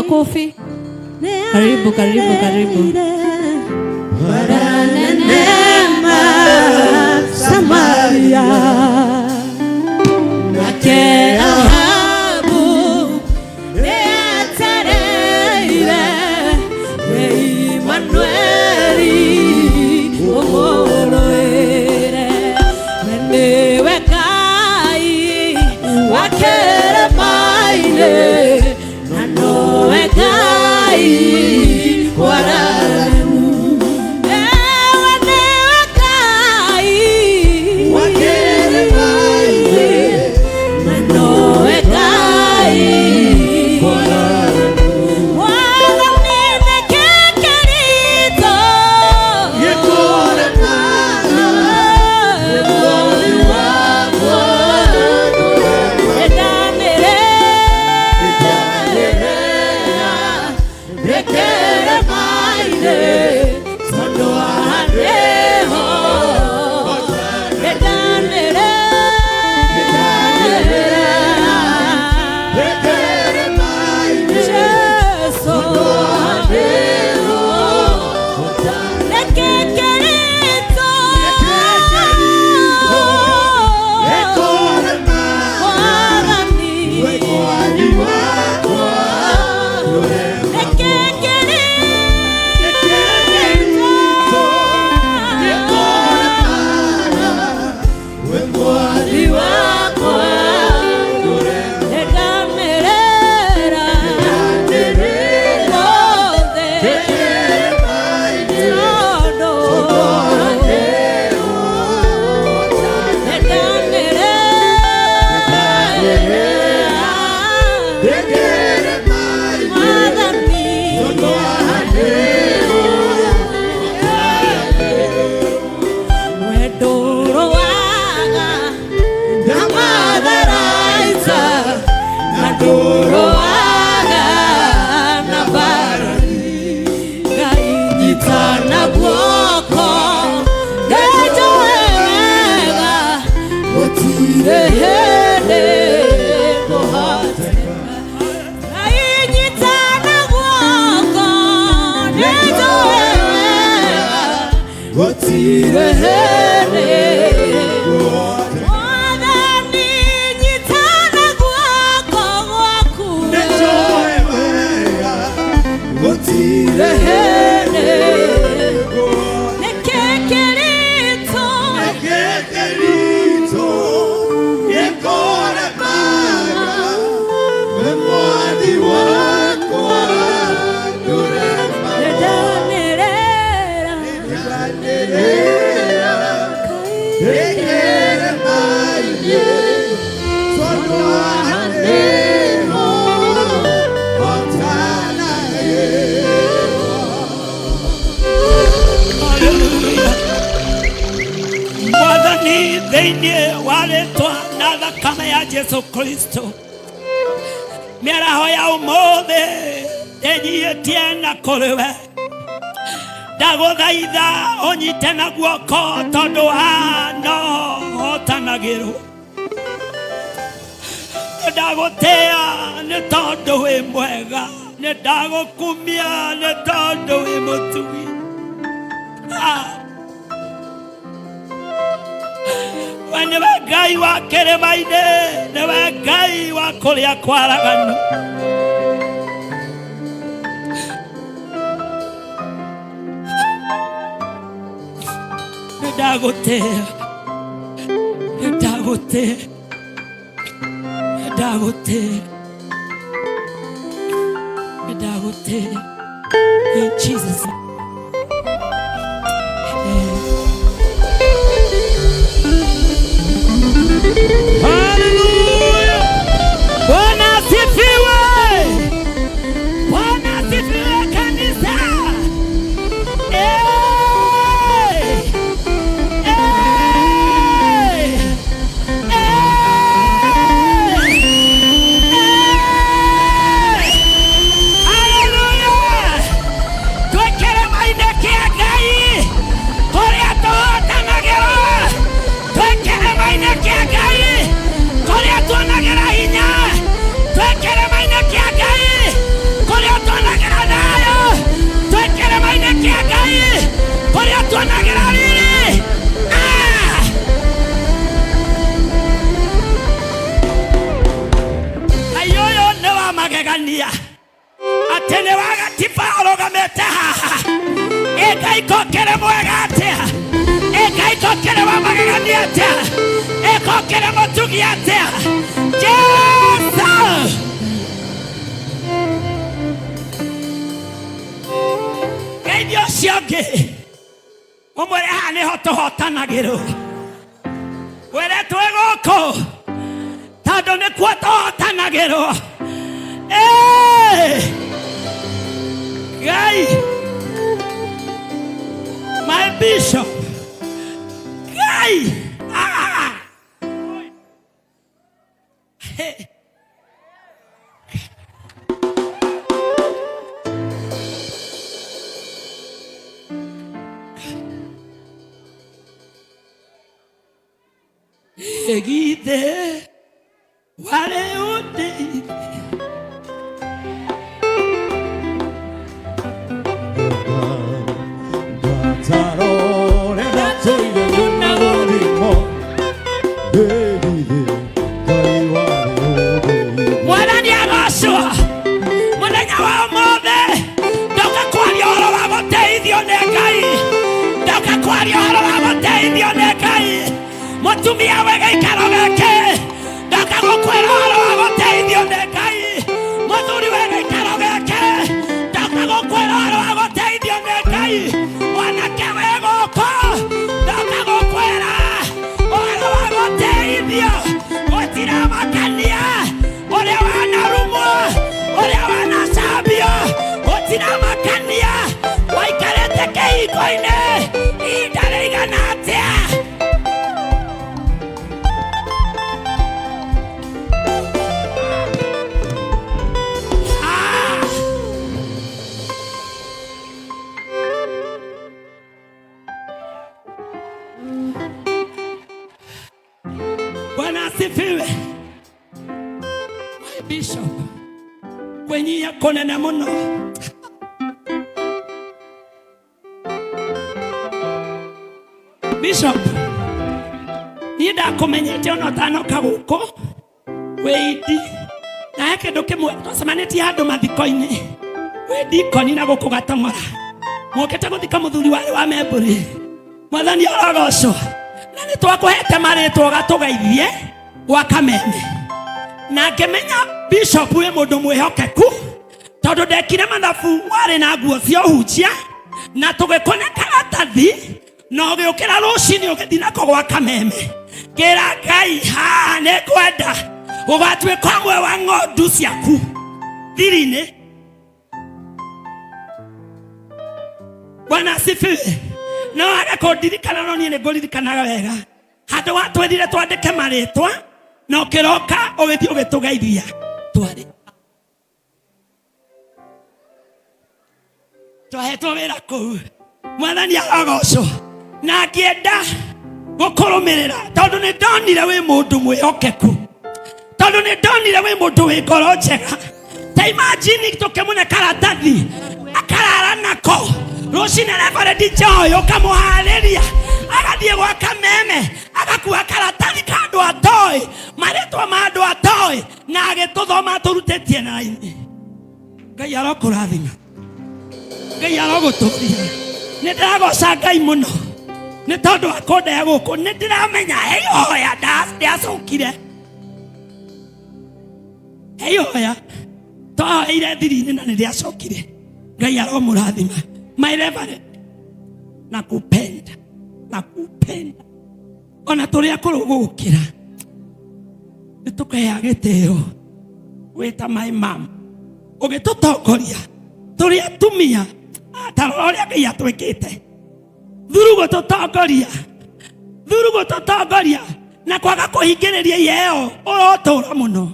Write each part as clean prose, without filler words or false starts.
makofi. Karibu, karibu, karibu. Neema Samaria nake Ahabu neatereire Emmanueli omoroire niwe Ngai wakeremaine na nowe Ngai wararemu Yesu Kristo mĩaraho ya ũmũthĩ ĩnyiĩtie na kũrĩwe ndagũthaitha ũnyite na guoko tondũ no hotanagĩrwo ndagũtĩa nĩ tondũ wĩ mwega nĩ ndagũkumia nĩ tondũ wĩ mũtugi niwe Ngai wa kĩrĩma-inĩ niwe Ngai wa kũrĩa kwaraganu ndagũtĩa ndagũtĩa ndagũtĩa ndagũtĩa in Jesus name. Hallelujah. Bwana asifiwe. Bwana asifiwe kanisa. Hallelujah. Tuwekele magegania atene wagatiba orogamete haha eka ikokere mwega atia eka ikokere wa magegania atia eka ikokere mutugi atia Jesu Ndio cionge omwere hane hotohotanagiro were twegoko tando ne kwatohotanagiro Guy my bishop Guy hey. Egide wale ute Gataro le nato yuna gorimo Egide kai wale ute Mwana ni agoswa Mwana wa mode Doka kwa yoro wa mote idio nekai Doka kwa yoro wa mote idio nekai Motumia wega ikarogeke Doka gokwera oro wa mote idio nekai Moturi wega ikarogeke Doka gokwera oro wa mote idio nekai Mwanake wegoko Doka gokwera oro wa mote idio Otira makania Ole wana rumo Ole wana sabio Otira makania Waikarete keikoine Idare iganatea Bwana asifiwe. My bishop kwenye yakona na muno Bishop nida kumenyete ono tano kaguko weidi na yake doke mwe tosamaneti hado mathikoine weidi koni na guko gatamara mokete guthika muthuri wale wa memburi mwathani aragocwo na ni twakuhete maritwo gatugeithie gwa Kameme na ngemenya bishop we mundu mwihokeku tondu ndekire mathabu wari na nguo cia uhunjia na tugikone karatathi no giukira rucini ugithi nako gwa Kameme ngira Ngai ha ne kwenda ugatwika mwe wa ng'ondu ciaku thiri-ini. Bwana asifiwe. No agakondirikana no nie niguririkanaga wega handu watwirire twandike maritwa no kiroka ugithi ugitugeithia twari twahetwo wira kuu mwathani agocwo na ngienda gukurumirira tondu ni ndonire wi mundu mwihokeku tondu ni ndonire wi mundu wi ngoro njega ta imagine tukimune karatathi akarara nako rucine Reverend Joy ukamuhariria agathie gwa Kameme agakua karatathi kandu atoi maritwa mandu atoi na agituthoma turutitie na ini. Ngai arokurathima Ngai aroguturia ni ndiragoca Ngai muno ni tondu akondea guku ni ndiramenya heyoya ndiacokire heyoya toire thiri-ini na ni ndiacokire. Ngai aromurathima my Reverend nakupenda ona turia kurugukira nitukea gitio wita my mom ugitutongoria turia tumia taroria Ngai atwikite thurugo tutongoria na kwaga kuhingiriria yeo urotura muno.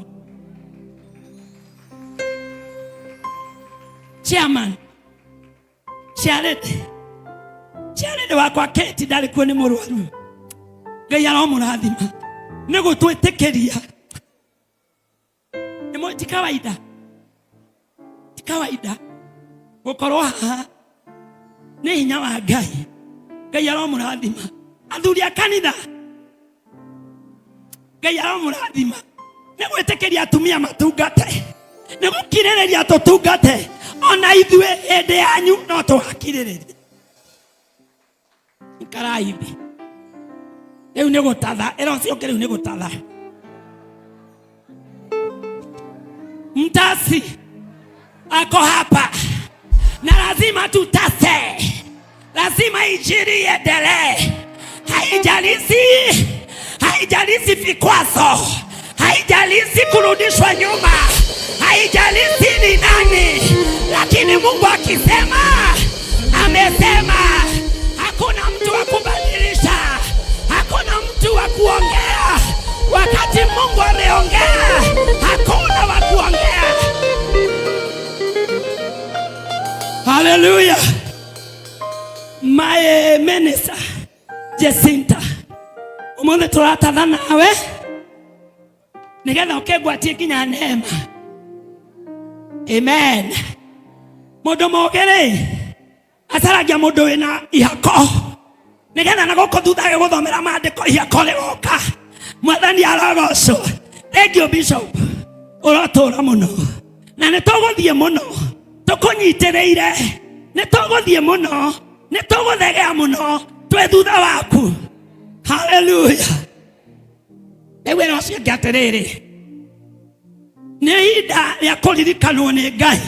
Chairman Ciarede wakwa Keti ndari kuo ni murwaru. Ngai aromurathima ni gutwitikiria ni mo ti kawaida gukorwo haha ni hinya wa Ngai. Ngai aromurathima athuri a kanitha Ngai aromurathima ni gwitikiria atumia matungate nĩ gũkirĩrĩria tũtungate ona ithuĩ hĩndĩ yanyu no tũgakirĩrĩria. Ikarai thĩ rĩu nĩ gũtatha, ũcio rĩu nĩ gũtatha. Mtasi ako hapa na lazima tutase, lazima injili iendelee. Haijalishi vikwazo, haijalishi kurudishwa nyuma, haijalishi ni nani, lakini Mungu akisema, amesema. Hakuna mtu wa kubadilisha, hakuna mtu wa kuongea. Wakati Mungu ameongea, hakuna wa kuongea. Hallelujah. My minister Jacinta, umuthi turatatha nawe nigetha ukegwatie kinya neema. Amen. Mundu mogere ataragia mundu wina ihako nigetha na guko thutha guthomera maandiko ihako rigoka. Mwathani aragocwo. Thank you Bishop, uratura muno na nituguthie muno, tukunyitirĩire, nituguthie muno, nituguthegea muno, twe thutha waku. Hallelujah. Ewe no cia gaterere. Nĩ ihinda rĩa kũririkanwo nĩ Ngai.